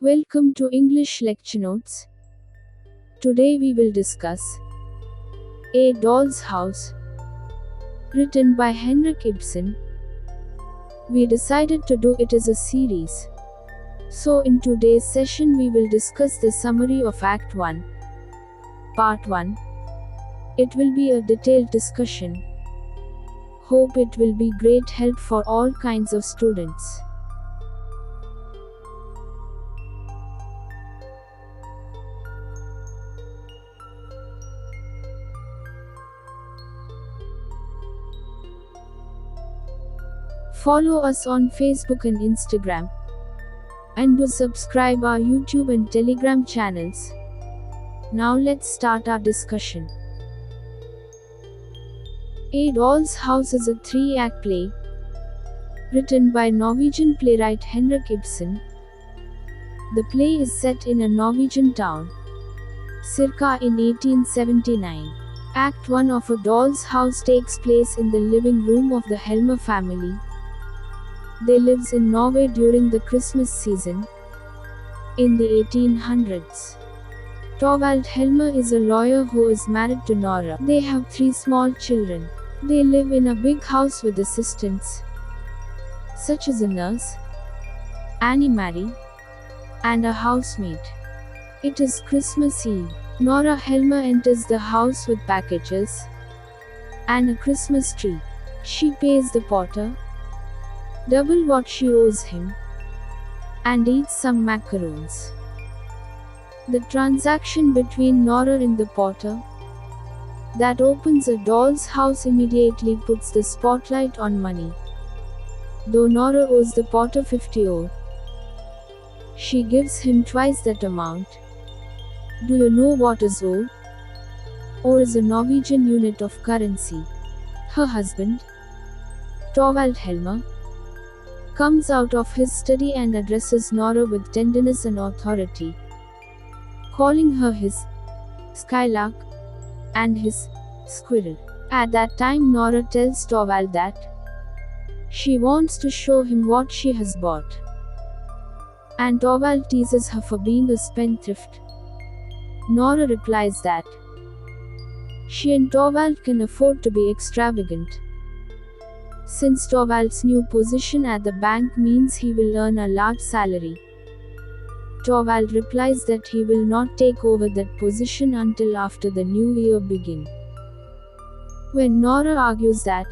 Welcome to English Lecture Notes. Today we will discuss A Doll's House, written by Henrik Ibsen. We decided to do it as a series. So in today's session we will discuss the summary of Act 1, Part 1. It will be a detailed discussion. Hope it will be great help for all kinds of students. Follow us on Facebook and Instagram. And do subscribe our YouTube and Telegram channels. Now let's start our discussion. A Doll's House is a 3-act play, written by Norwegian playwright Henrik Ibsen. The play is set in a Norwegian town, circa in 1879. Act 1 of A Doll's House takes place in the living room of the Helmer family. They lives in Norway during the Christmas season in the 1800s. Torvald Helmer is a lawyer who is married to Nora. They have 3 small children. They live in a big house with assistants, such as a nurse, Annie Marie, and a housemaid. It is Christmas Eve. Nora Helmer enters the house with packages and a Christmas tree. She pays the porter double what she owes him, and eats some macaroons. The transaction between Nora and the porter that opens A Doll's House immediately puts the spotlight on money. Though Nora owes the porter 50 ore, she gives him twice that amount. Do you know what is ore? Ore is a Norwegian unit of currency. Her husband, Torvald Helmer, comes out of his study and addresses Nora with tenderness and authority, calling her his skylark and his squirrel. At that time Nora tells Torvald that she wants to show him what she has bought, and Torvald teases her for being a spendthrift. Nora replies that she and Torvald can afford to be extravagant, since Torvald's new position at the bank means he will earn a large salary. Torvald replies that he will not take over that position until after the new year begins. When Nora argues that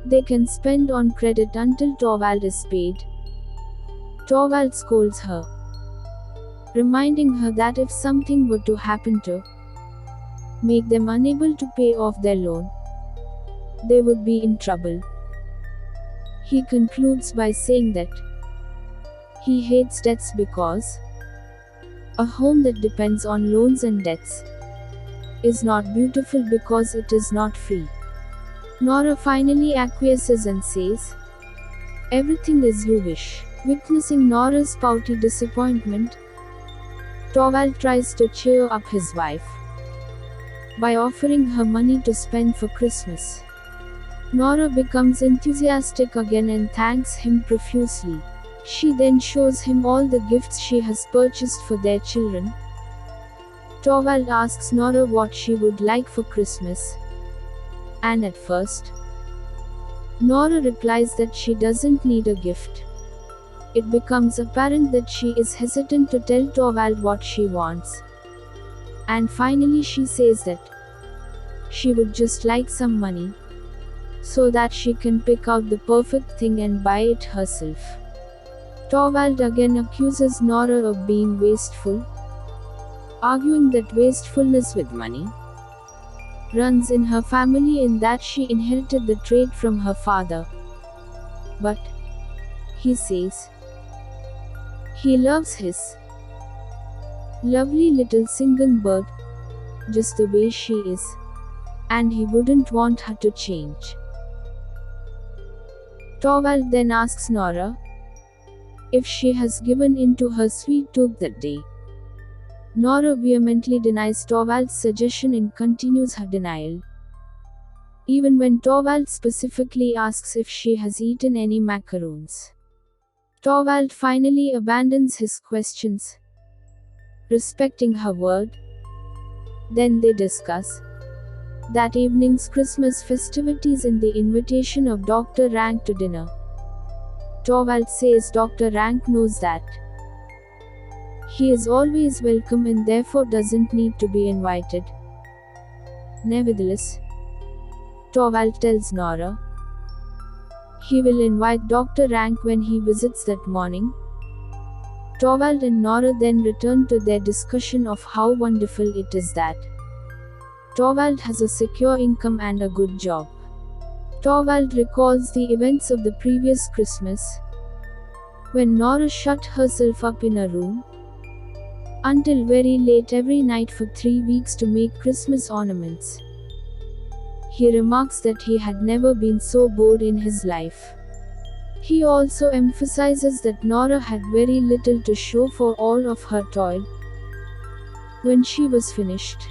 they can spend on credit until Torvald is paid, Torvald scolds her, reminding her that if something were to happen to make them unable to pay off their loan, they would be in trouble. He concludes by saying that he hates debts because a home that depends on loans and debts is not beautiful because it is not free. Nora finally acquiesces and says, "Everything as you wish." Witnessing Nora's pouty disappointment, Torvald tries to cheer up his wife by offering her money to spend for Christmas. Nora becomes enthusiastic again and thanks him profusely. She then shows him all the gifts she has purchased for their children. Torvald asks Nora what she would like for Christmas, and at first, Nora replies that she doesn't need a gift. It becomes apparent that she is hesitant to tell Torvald what she wants, and finally she says that she would just like some money, so that she can pick out the perfect thing and buy it herself. Torvald again accuses Nora of being wasteful, arguing that wastefulness with money runs in her family and that she inherited the trait from her father. But, he says, he loves his lovely little singing bird just the way she is, and he wouldn't want her to change. Torvald then asks Nora if she has given in to her sweet tooth that day. Nora vehemently denies Torvald's suggestion and continues her denial, even when Torvald specifically asks if she has eaten any macaroons. Torvald finally abandons his questions, respecting her word. Then they discuss that evening's Christmas festivities and the invitation of Dr. Rank to dinner. Torvald says Dr. Rank knows that he is always welcome and therefore doesn't need to be invited. Nevertheless, Torvald tells Nora he will invite Dr. Rank when he visits that morning. Torvald and Nora then return to their discussion of how wonderful it is that Torvald has a secure income and a good job. Torvald recalls the events of the previous Christmas, when Nora shut herself up in a room until very late every night for 3 weeks to make Christmas ornaments. He remarks that he had never been so bored in his life. He also emphasizes that Nora had very little to show for all of her toil. When she was finished,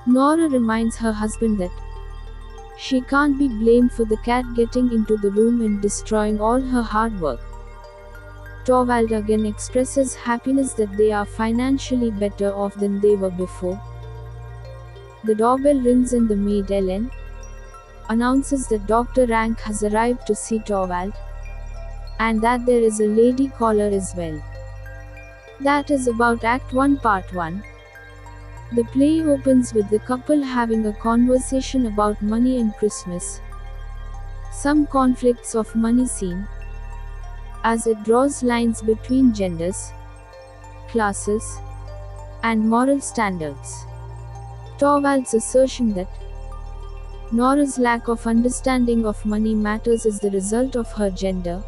Nora reminds her husband that she can't be blamed for the cat getting into the room and destroying all her hard work. Torvald again expresses happiness that they are financially better off than they were before. The doorbell rings and the maid Ellen announces that Dr. Rank has arrived to see Torvald, and that there is a lady caller as well. That is about Act 1 Part 1. The play opens with the couple having a conversation about money and Christmas. Some conflicts of money scene, as it draws lines between genders, classes, and moral standards. Torvald's assertion that Nora's lack of understanding of money matters is the result of her gender.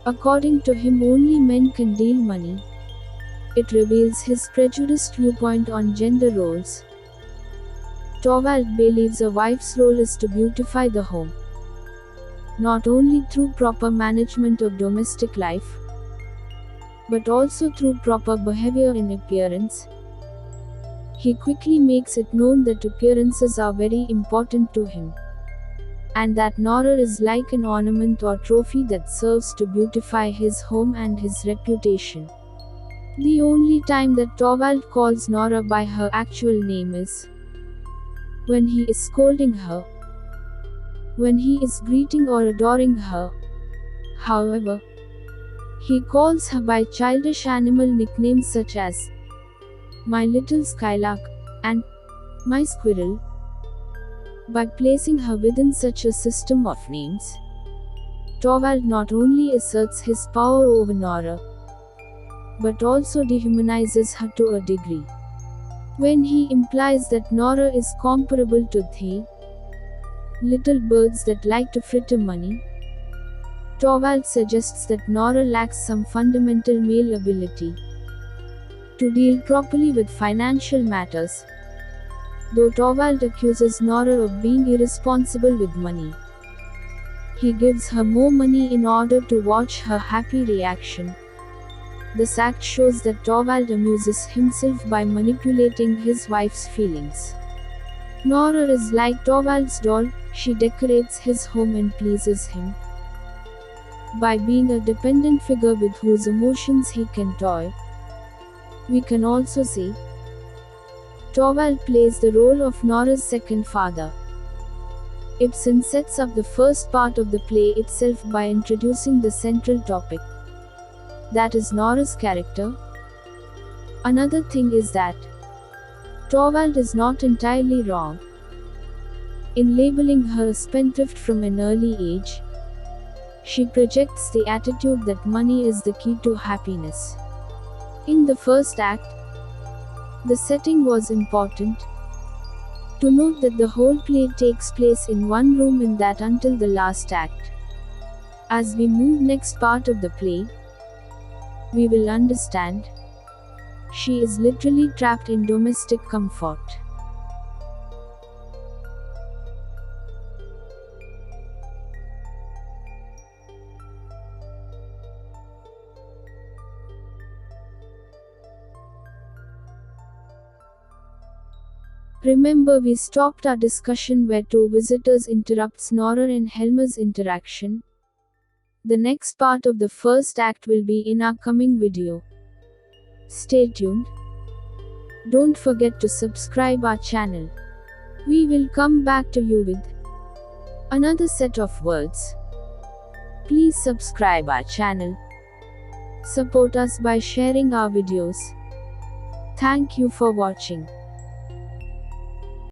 According to him, only men can deal money. It reveals his prejudiced viewpoint on gender roles. Torvald believes a wife's role is to beautify the home, not only through proper management of domestic life, but also through proper behavior and appearance. He quickly makes it known that appearances are very important to him, and that Nora is like an ornament or trophy that serves to beautify his home and his reputation. The only time that Torvald calls Nora by her actual name is when he is scolding her, when he is greeting or adoring her. However, he calls her by childish animal nicknames such as my little skylark and my squirrel. By placing her within such a system of names, Torvald not only asserts his power over Nora, but also dehumanizes her to a degree. When he implies that Nora is comparable to the little birds that like to fritter money, Torvald suggests that Nora lacks some fundamental male ability to deal properly with financial matters. Though Torvald accuses Nora of being irresponsible with money, he gives her more money in order to watch her happy reaction. This act shows that Torvald amuses himself by manipulating his wife's feelings. Nora is like Torvald's doll, she decorates his home and pleases him by being a dependent figure with whose emotions he can toy. We can also see Torvald plays the role of Nora's second father. Ibsen sets up the first part of the play itself by introducing the central topic, that is Nora's character. Another thing is that Torvald is not entirely wrong in labeling her a spendthrift from an early age. She projects the attitude that money is the key to happiness. In the first act, the setting was important. To note that the whole play takes place in one room and that until the last act. As we move next part of the play, we will understand she is literally trapped in domestic comfort. Remember, we stopped our discussion where two visitors interrupts Nora and Helmer's interaction. The next part of the first act will be in our coming video. Stay tuned. Don't forget to subscribe our channel. We will come back to you with another set of words. Please subscribe our channel. Support us by sharing our videos. Thank you for watching.